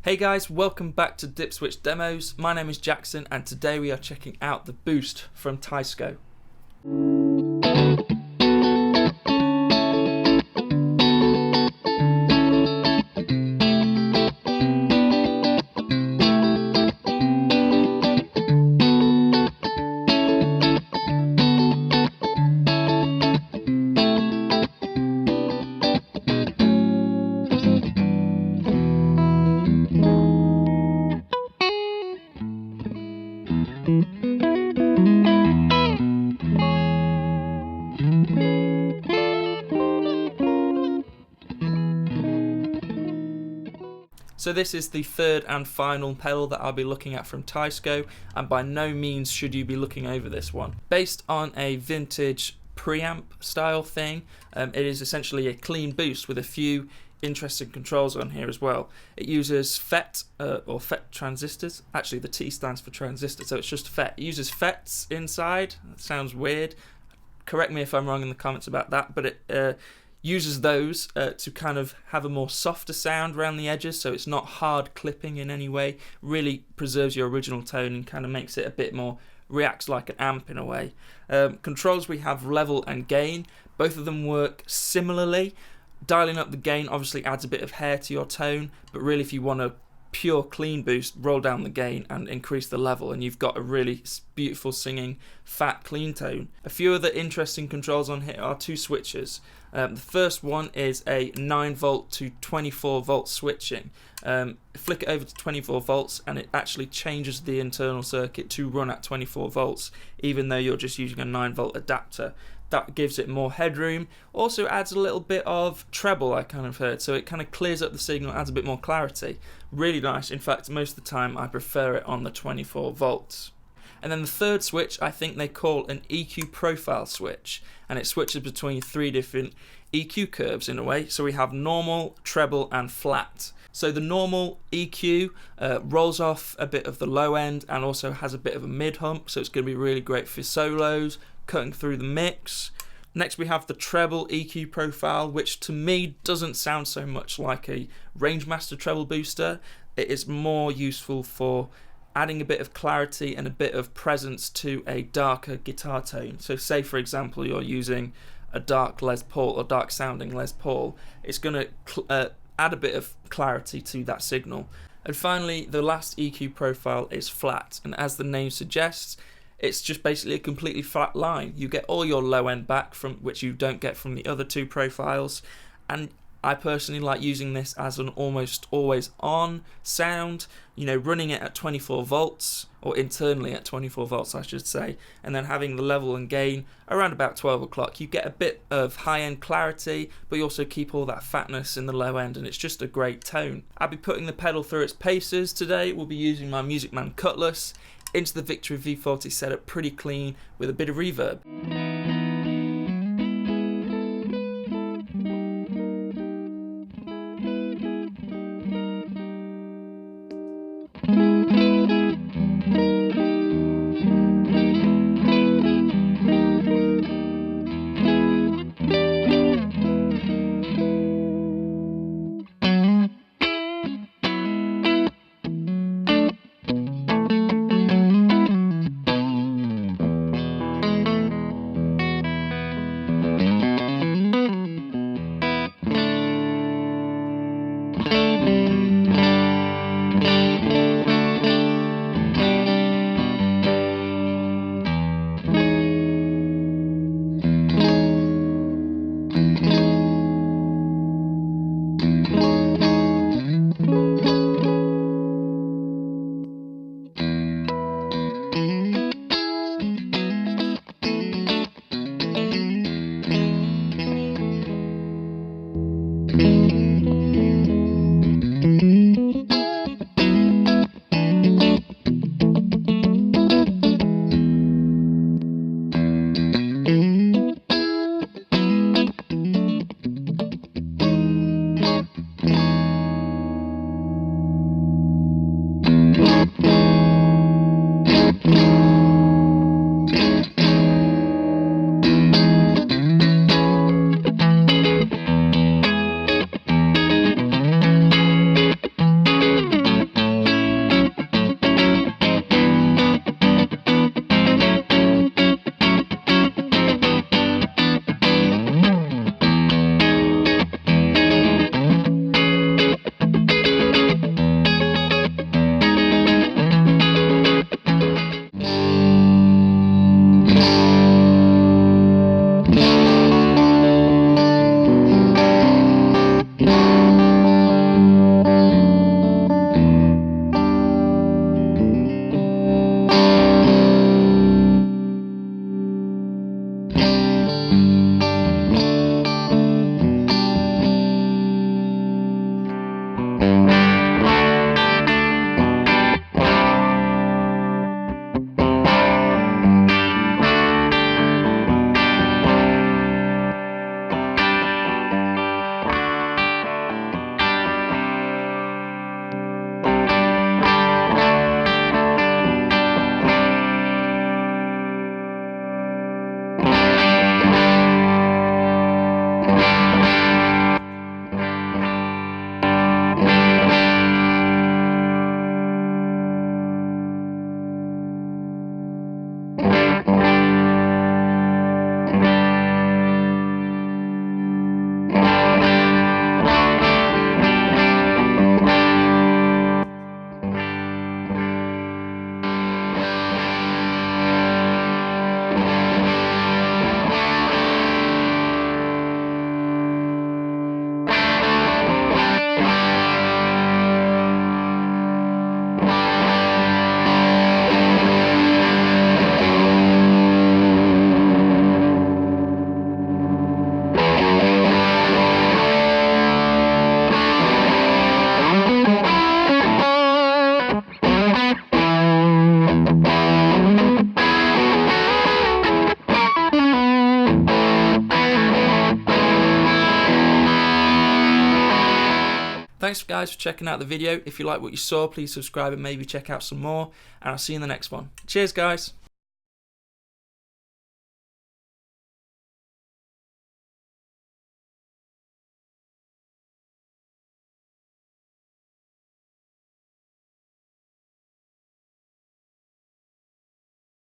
Hey guys, welcome back to Dip Switch Demos. My name is Jackson and today we are checking out the Boost from Teisco. So this is the third and final pedal that I'll be looking at from Teisco, and by no means should you be looking over this one. Based on a vintage preamp style thing, it is essentially a clean boost with a few interesting controls on here as well. It uses FET or FET transistors. Actually the T stands for transistor, so it's just FET. It uses FETs inside. That sounds weird. Correct me if I'm wrong in the comments about that, but it uses those to kind of have a more softer sound around the edges, so it's not hard clipping in any way. Really preserves your original tone and kind of makes it a bit more, reacts like an amp in a way. Controls, we have level and gain. Both of them work similarly. Dialing up the gain obviously adds a bit of hair to your tone, but really if you want a pure clean boost, roll down the gain and increase the level and you've got a really beautiful singing fat clean tone. A few other interesting controls on here are two switches. The first one is a 9 volt to 24 volt switching. Flick it over to 24 volts and it actually changes the internal circuit to run at 24 volts even though you're just using a 9 volt adapter. That gives it more headroom, also adds a little bit of treble, I kind of heard, so it kind of clears up the signal, adds a bit more clarity. Really nice. In fact, most of the time I prefer it on the 24 volts. And then the third switch I think they call an EQ profile switch, and it switches between 3 different EQ curves in a way. So we have normal, treble and flat. So the normal EQ rolls off a bit of the low end and also has a bit of a mid hump, so it's going to be really great for solos, cutting through the mix. Next we have the treble EQ profile, which to me doesn't sound so much like a Rangemaster treble booster. It is more useful for adding a bit of clarity and a bit of presence to a darker guitar tone. So say for example you're using a dark Les Paul or dark sounding Les Paul, it's going to add a bit of clarity to that signal. And finally the last EQ profile is flat, and as the name suggests, it's just basically a completely flat line. You get all your low end back, from which you don't get from the other two profiles, and I personally like using this as an almost always on sound, you know, running it at 24 volts, or internally at 24 volts I should say, and then having the level and gain around about 12 o'clock. You get a bit of high end clarity, but you also keep all that fatness in the low end, and it's just a great tone. I'll be putting the pedal through its paces today. We'll be using my Music Man Cutlass into the Victory V40 setup, pretty clean with a bit of reverb. Thanks guys for checking out the video. If you like what you saw, please subscribe and maybe check out some more, and I'll see you in the next one. Cheers guys.